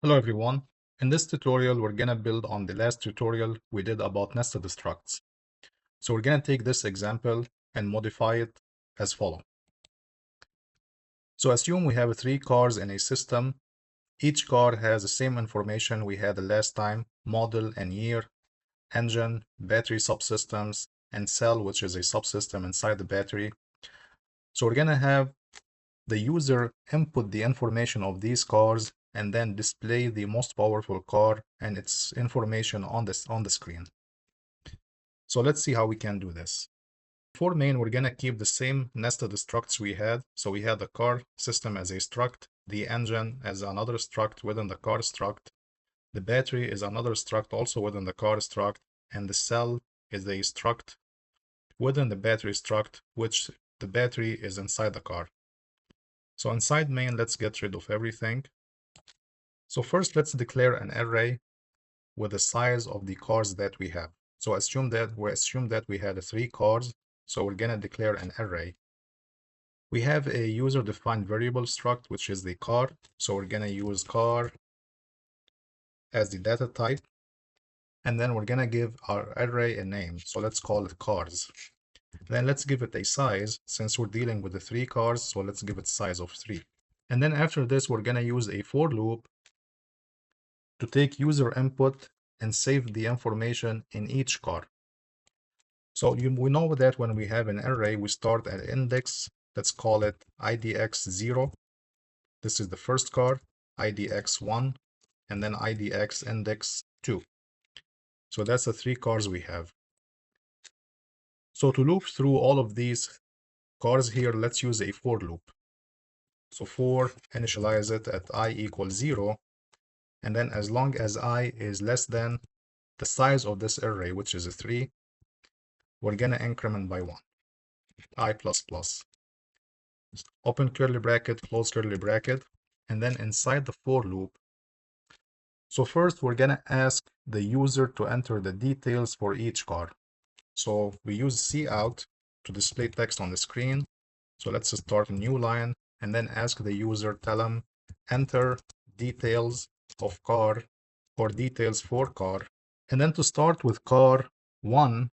Hello everyone. In this tutorial, we're gonna build on the last tutorial we did about nested structs. So we're gonna take this example and modify it as follows. So assume we have three cars in a system. Each car has the same information we had the last time: model and year, engine, battery subsystems, and cell, which is a subsystem inside the battery. So we're gonna have the user input the information of these cars and then display the most powerful car and its information on the screen. So let's see how we can do this. For main, we're gonna keep the same nested structs we had. So we had the car system as a struct, the engine as another struct within the car struct, the battery is another struct also within the car struct, and the cell is a struct within the battery struct, which the battery is inside the car. So inside main, let's get rid of everything. So first, let's declare an array with the size of the cars that we have. So assume that we had three cars. So we're gonna declare an array. We have a user-defined variable struct, which is the car. So we're gonna use car as the data type. And then we're gonna give our array a name. So let's call it cars. Then let's give it a size. Since we're dealing with the three cars, so let's give it size of 3. And then after this, we're gonna use a for loop to take user input and save the information in each car. So we know that when we have an array, we start at index. Let's call it IDX 0. This is the first car, IDX 1, and then IDX index 2. So that's the 3 cars we have. So to loop through all of these cars here, let's use a for loop. So for initialize it at I equals 0, and then as long as I is less than the size of this array, which is a 3, we're gonna increment by 1, I plus plus. Open curly bracket, close curly bracket, and then inside the for loop. So first we're gonna ask the user to enter the details for each car. So we use cout to display text on the screen. So let's start a new line and then ask the user, tell him enter details of car or details for car. And then to start with car 1,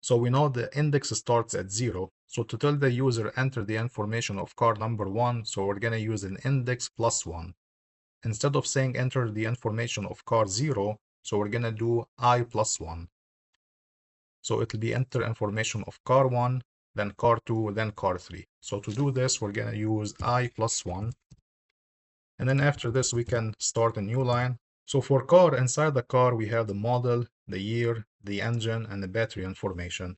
so we know the index starts at 0. So to tell the user enter the information of car number 1, so we're gonna use an index plus 1. Instead of saying enter the information of car 0, so we're gonna do I plus 1. So it'll be enter information of car 1, then car 2, then car 3. So to do this, we're gonna use I plus 1. And then after this, we can start a new line. So for car, inside the car, we have the model, the year, the engine, and the battery information.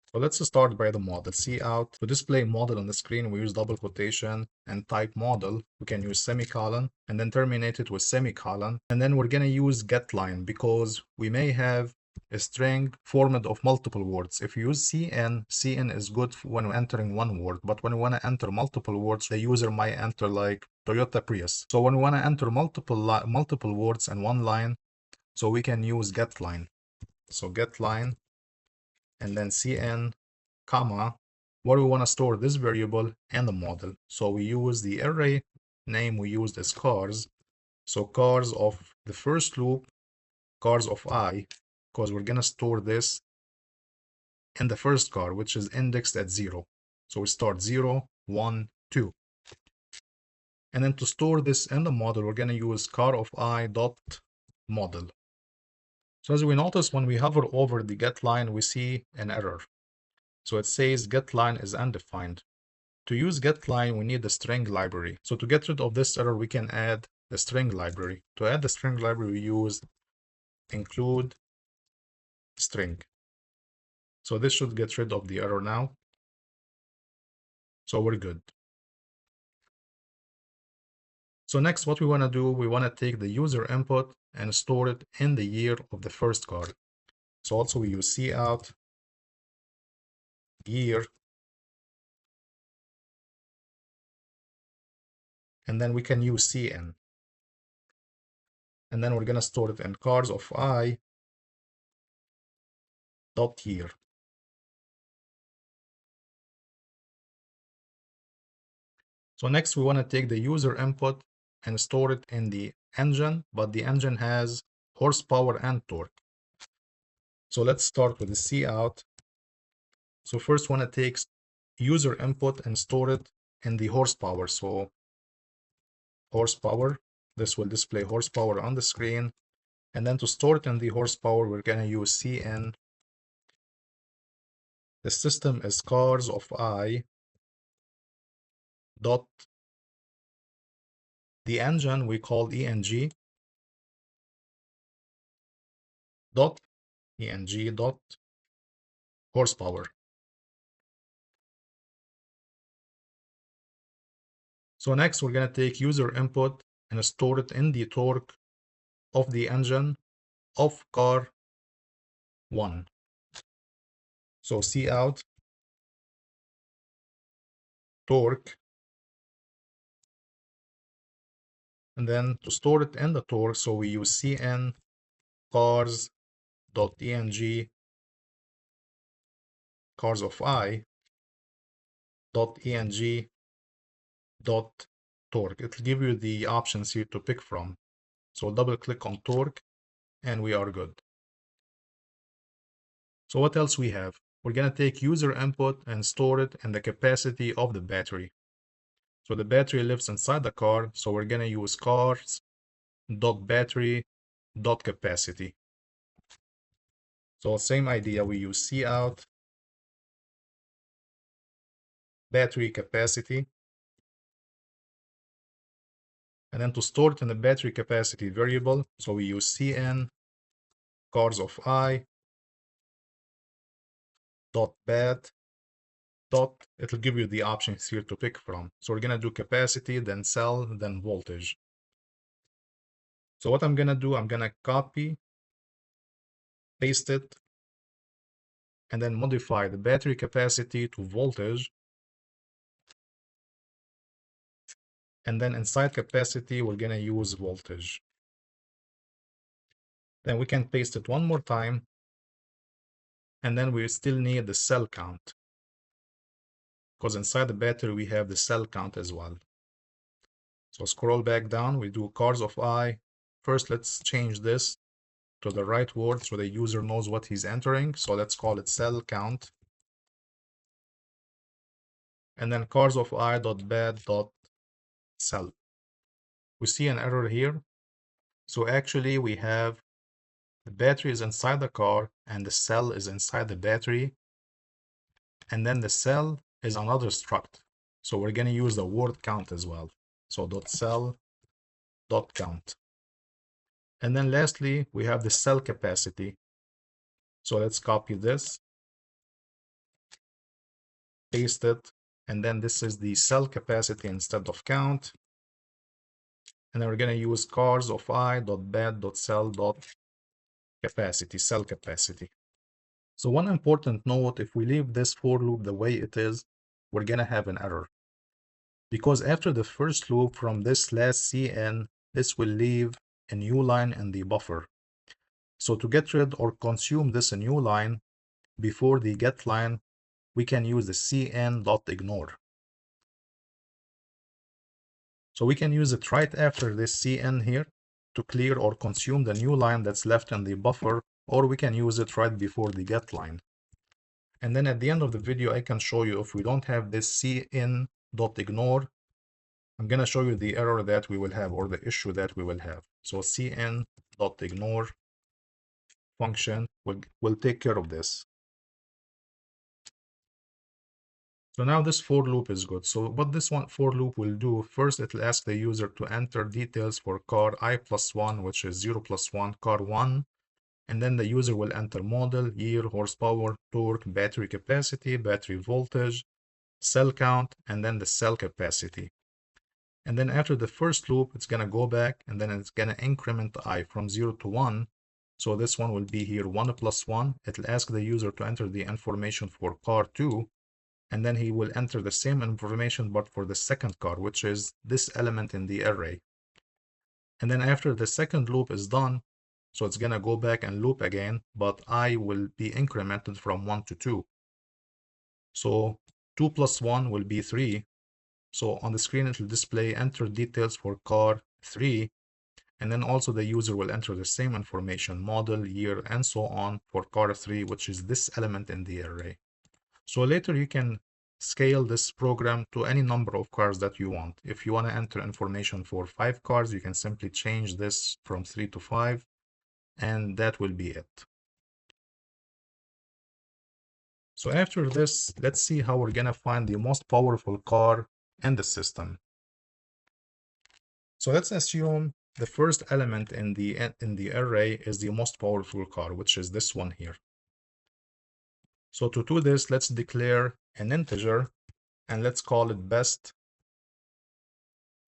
So let's start by the model. Cout. To display model on the screen, we use double quotation, and type model, we can use semicolon, and then terminate it with semicolon. And then we're gonna use getLine because we may have a string formed of multiple words. If you use cin is good when entering one word, but when we want to enter multiple words, the user might enter like Toyota Prius. So when we want to enter multiple words in one line, so we can use getLine. So getLine and then cin, comma, where we want to store this variable and the model. So we use the array name we used as cars. So cars of the first loop, cars of I, because we're gonna store this in the first car, which is indexed at 0. So we start 0, 1, 2. And then to store this in the model, we're gonna use car of I dot model. So as we notice, when we hover over the get line, we see an error. So it says getLine is undefined. To use getLine, we need the string library. So to get rid of this error, we can add the string library. To add the string library, we use include string. So this should get rid of the error now. So we're good. So next, what we want to do, we want to take the user input and store it in the year of the first car. So also we use cout year, and then we can use cin. And then we're going to store it in cars of I dot year. So next we want to take the user input and store it in the engine, but the engine has horsepower and torque. So let's start with the cout. So first want to take user input and store it in the horsepower. So horsepower, this will display horsepower on the screen. And then to store it in the horsepower, we're going to use cin. The system is cars of I dot the engine we called eng dot horsepower. So next we're going to take user input and store it in the torque of the engine of car 1. So cout torque, and then to store it in the torque, so we use cin cars.eng cars of I .eng .torque. It'll give you the options here to pick from. So double click on torque and we are good. So what else we have? We're going to take user input and store it in the capacity of the battery. So the battery lives inside the car, so we're going to use cars.battery.capacity. So same idea, we use cout battery capacity, and then to store it in the battery capacity variable, so we use cin cars of I dot bat dot, it'll give you the options here to pick from. So we're gonna do capacity, then cell, then voltage. So what I'm gonna do, I'm gonna copy, paste it, and then modify the battery capacity to voltage. And then inside capacity, we're gonna use voltage. Then we can paste it one more time. And then we still need the cell count, because inside the battery we have the cell count as well. So scroll back down, we do cars of I. First, let's change this to the right word so the user knows what he's entering. So let's call it cell count. And then cars of I.bad.cell. We see an error here. So actually we have the battery is inside the car and the cell is inside the battery. And then the cell is another struct. So we're going to use the word count as well. So .cell.count. And then lastly, we have the cell capacity. So let's copy this, paste it, and then this is the cell capacity instead of count. And then we're going to use cars of I.bad.cell.capacity, cell capacity. So one important note, if we leave this for loop the way it is, we're going to have an error. Because after the first loop from this last cin, this will leave a new line in the buffer. So to get rid or consume this new line before the get line, we can use the cin.ignore. So we can use it right after this cin here to clear or consume the new line that's left in the buffer, or we can use it right before the get line. And then at the end of the video, I can show you if we don't have this cin.ignore, I'm going to show you the error that we will have or the issue that we will have. So cin.ignore function will take care of this. So now this for loop is good. So what this one for loop will do, first it will ask the user to enter details for car I+1, which is 0 + 1, car 1. And then the user will enter model, year, horsepower, torque, battery capacity, battery voltage, cell count, and then the cell capacity. And then after the first loop, it's going to go back and then it's going to increment I from 0 to 1. So this one will be here 1 + 1. It'll ask the user to enter the information for car 2. And then he will enter the same information but for the second car, which is this element in the array. And then after the second loop is done, so it's going to go back and loop again, but I will be incremented from 1 to 2. So 2 + 1 will be 3. So on the screen, it will display enter details for car 3, and then also the user will enter the same information, model, year, and so on for car 3, which is this element in the array. So later you can scale this program to any number of cars that you want. If you want to enter information for 5 cars, you can simply change this from 3 to 5, and that will be it. So after this, let's see how we're gonna find the most powerful car in the system. So let's assume the first element in the array is the most powerful car, which is this one here. So to do this, let's declare an integer and let's call it best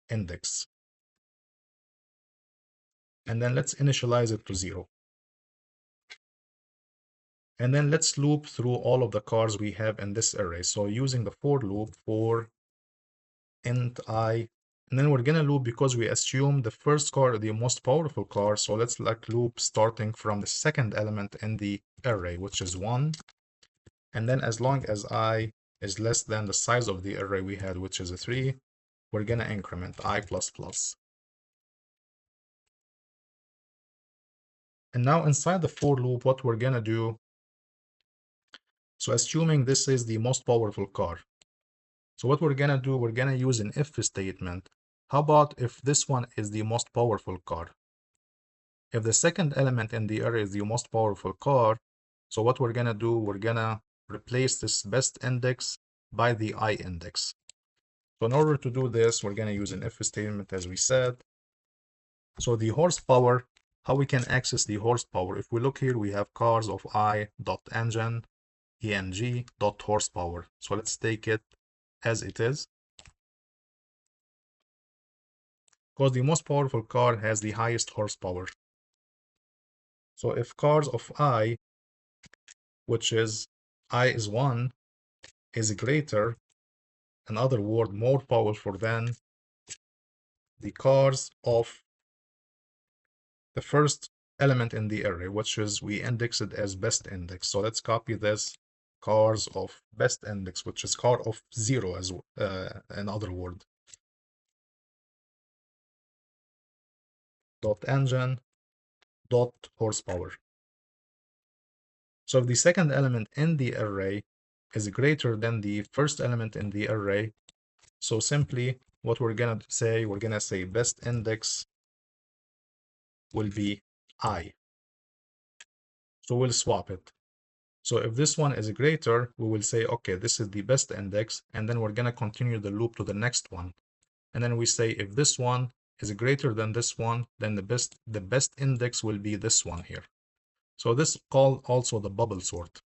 index. And then let's initialize it to 0. And then let's loop through all of the cars we have in this array. So using the for loop for int I, and then we're gonna loop because we assume the first car is the most powerful car. So let's like loop starting from the second element in the array, which is 1. And then as long as I is less than the size of the array we had, which is a 3, we're gonna increment I++. And now inside the for loop, what we're gonna do, so assuming this is the most powerful car, so what we're gonna do, we're gonna use an if statement. How about if this one is the most powerful car? If the second element in the array is the most powerful car, so what we're gonna do, we're gonna replace this best index by the I index. So in order to do this, we're gonna use an if statement as we said. So the horsepower, how we can access the horsepower? If we look here, we have cars of I.engine, eng.horsepower. So let's take it as it is. Because the most powerful car has the highest horsepower. So if cars of I, which is I is 1, is greater, in other words, more powerful than the cars of the first element in the array, which is we index it as best index. So let's copy this cars of best index, which is car of 0 as in other word. Dot engine dot horsepower. So if the second element in the array is greater than the first element in the array, so simply what we're gonna say, best index will be I. So we'll swap it. So if this one is greater, we will say, okay, this is the best index, and then we're gonna continue the loop to the next one. And then we say if this one is greater than this one, then the best index will be this one here. So this is called also the bubble sort.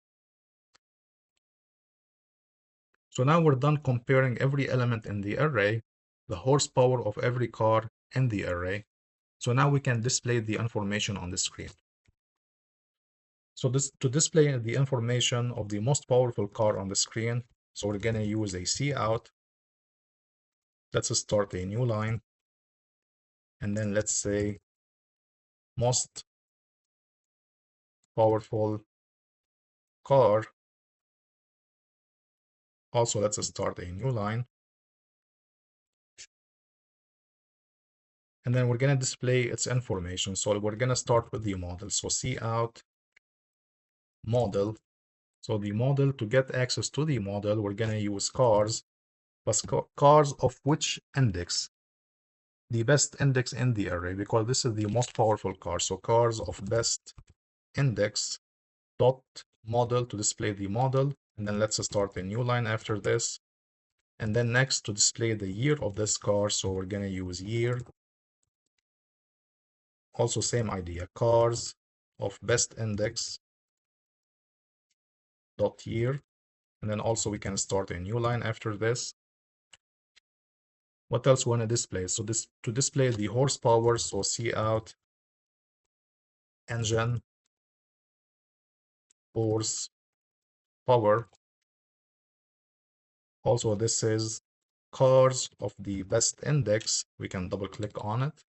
So now we're done comparing every element in the array, the horsepower of every car in the array. So now we can display the information on the screen. So to display the information of the most powerful car on the screen, so we're gonna use a cout. Let's start a new line. And then let's say most powerful car. Also, let's start a new line. And then we're gonna display its information. So we're gonna start with the model. So cout model. So the model, to get access to the model, we're gonna use cars, but cars of which index? The best index in the array, because this is the most powerful car. So cars of best index dot model to display the model. And then let's start a new line after this. And then next, to display the year of this car, so we're gonna use year. Also same idea, cars of best index dot year. And then also we can start a new line after this. What else we want to display? So this to display the horsepower, so cout engine horsepower. Also this is cars of the best index. We can double click on it.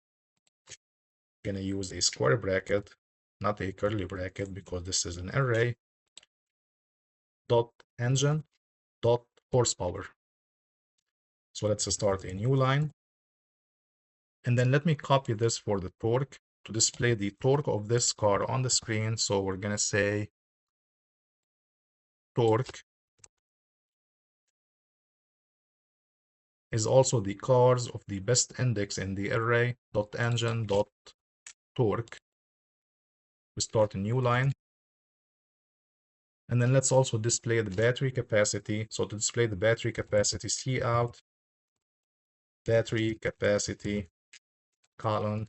Gonna use a square bracket, not a curly bracket, because this is an array. Dot engine dot horsepower. So let's start a new line. And then let me copy this for the torque to display the torque of this car on the screen. So we're going to say torque is also the cars of the best index in the array dot engine dot torque. We start a new line. And then let's also display the battery capacity. So to display the battery capacity, cout battery capacity colon.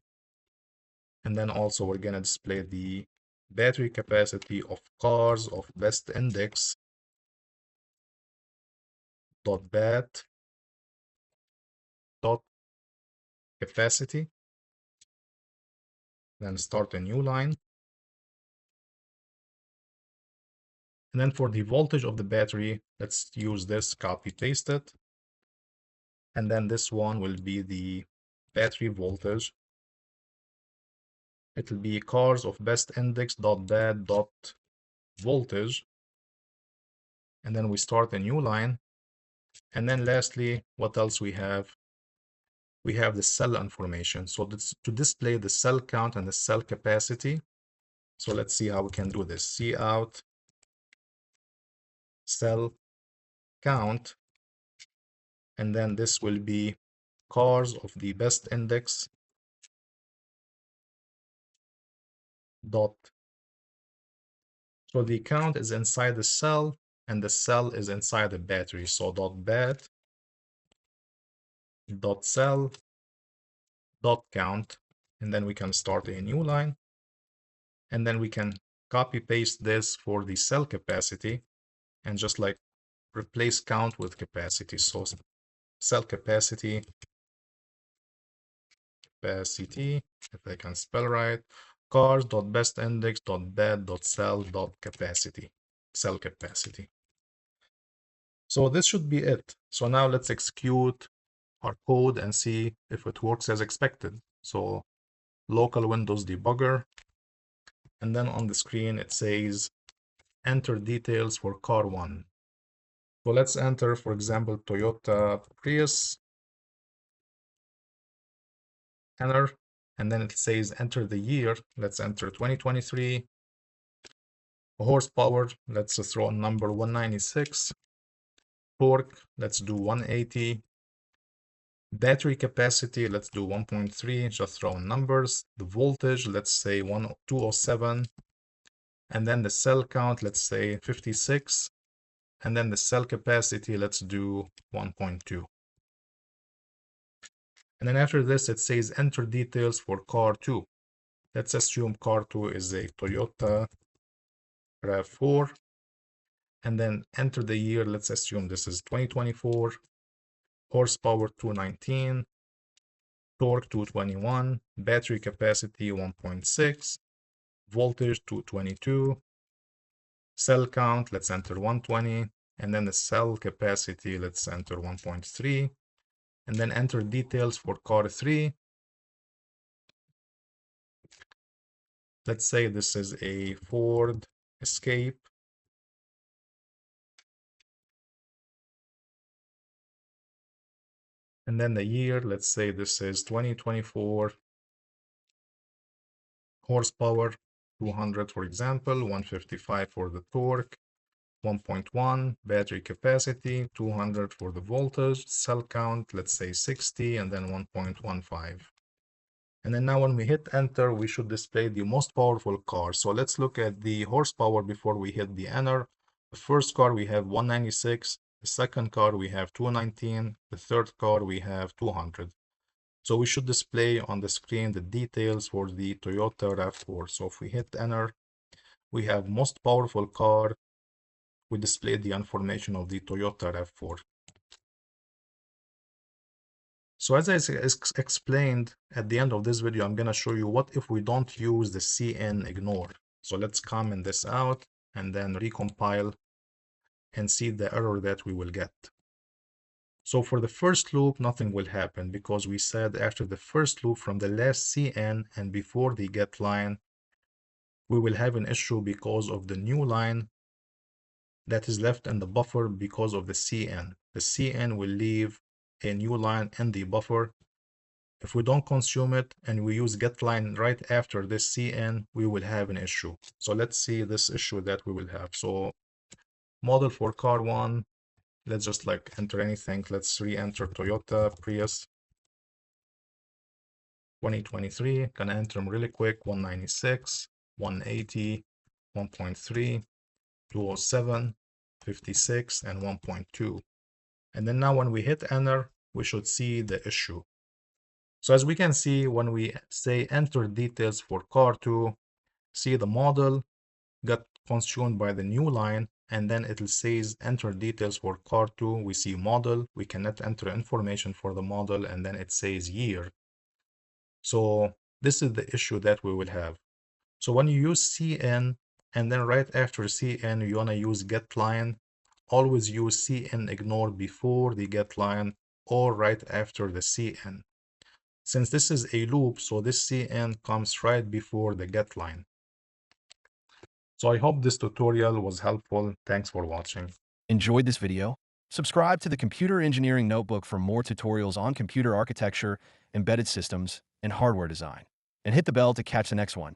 And then also we're going to display the battery capacity of cars of best index dot bat dot capacity. Then start a new line. And then for the voltage of the battery, let's use this, copy paste it. And then this one will be the battery voltage. It will be cars of best index dot bat dot voltage. And then we start a new line. And then lastly, what else we have? We have the cell information. So this, to display the cell count and the cell capacity. So let's see how we can do this. Cout cell count. And then this will be cars of the best index dot. So the count is inside the cell and the cell is inside the battery. So dot bat dot cell dot count. And then we can start a new line. And then we can copy paste this for the cell capacity and just like replace count with capacity. So cell capacity, if I can spell right, cars dot best index dot bat dot cell dot capacity, cell capacity. So this should be it. So now let's execute our code and see if it works as expected. So local Windows debugger, and then on the screen it says enter details for car 1. So let's enter, for example, Toyota Prius, enter, and then it says enter the year. Let's enter 2023. Horsepower, let's throw a number 196. Torque, let's do 180. Battery capacity, let's do 1.3, just throw in numbers. The voltage, let's say 207. And then the cell count, let's say 56. And then the cell capacity, let's do 1.2. And then after this, it says enter details for car 2. Let's assume car 2 is a Toyota RAV4. And then enter the year, let's assume this is 2024. Horsepower 219. Torque 221. Battery capacity 1.6. Voltage 222. Cell count, let's enter 120. And then the cell capacity, let's enter 1.3. And then enter details for car 3. Let's say this is a Ford Escape. And then the year, let's say this is 2024. Horsepower 200, for example, 155 for the torque, 1.1 battery capacity, 200 for the voltage, cell count, let's say 60, and then 1.15. And then now when we hit enter, we should display the most powerful car. So let's look at the horsepower before we hit the enter. The first car we have 196, the second car we have 219, the third car we have 200. So we should display on the screen the details for the Toyota RAV4. So if we hit enter, we have most powerful car. We display the information of the Toyota RAV4. So as I explained at the end of this video, I'm going to show you what if we don't use the cin.ignore. So let's comment this out and then recompile and see the error that we will get. So for the first loop, nothing will happen because we said after the first loop from the last cin and before the get line, we will have an issue because of the new line that is left in the buffer because of the cin. The cin will leave a new line in the buffer. If we don't consume it and we use getLine right after this cin, we will have an issue. So let's see this issue that we will have. So model for car 1, let's just like enter anything. Let's re-enter Toyota Prius 2023. Gonna enter them really quick. 196, 180, 1.3, 207, 56, and 1.2. And then now when we hit enter, we should see the issue. So as we can see, when we say enter details for car 2, see the model got consumed by the new line, and then it says enter details for car 2. We see model, we cannot enter information for the model, and then it says year. So this is the issue that we will have. So when you use cin, and then right after cin, you want to use getLine, always use cin.ignore before the getLine or right after the cin. Since this is a loop, so this cin comes right before the getLine. So I hope this tutorial was helpful. Thanks for watching. Enjoyed this video? Subscribe to the Computer Engineering Notebook for more tutorials on computer architecture, embedded systems, and hardware design. And hit the bell to catch the next one.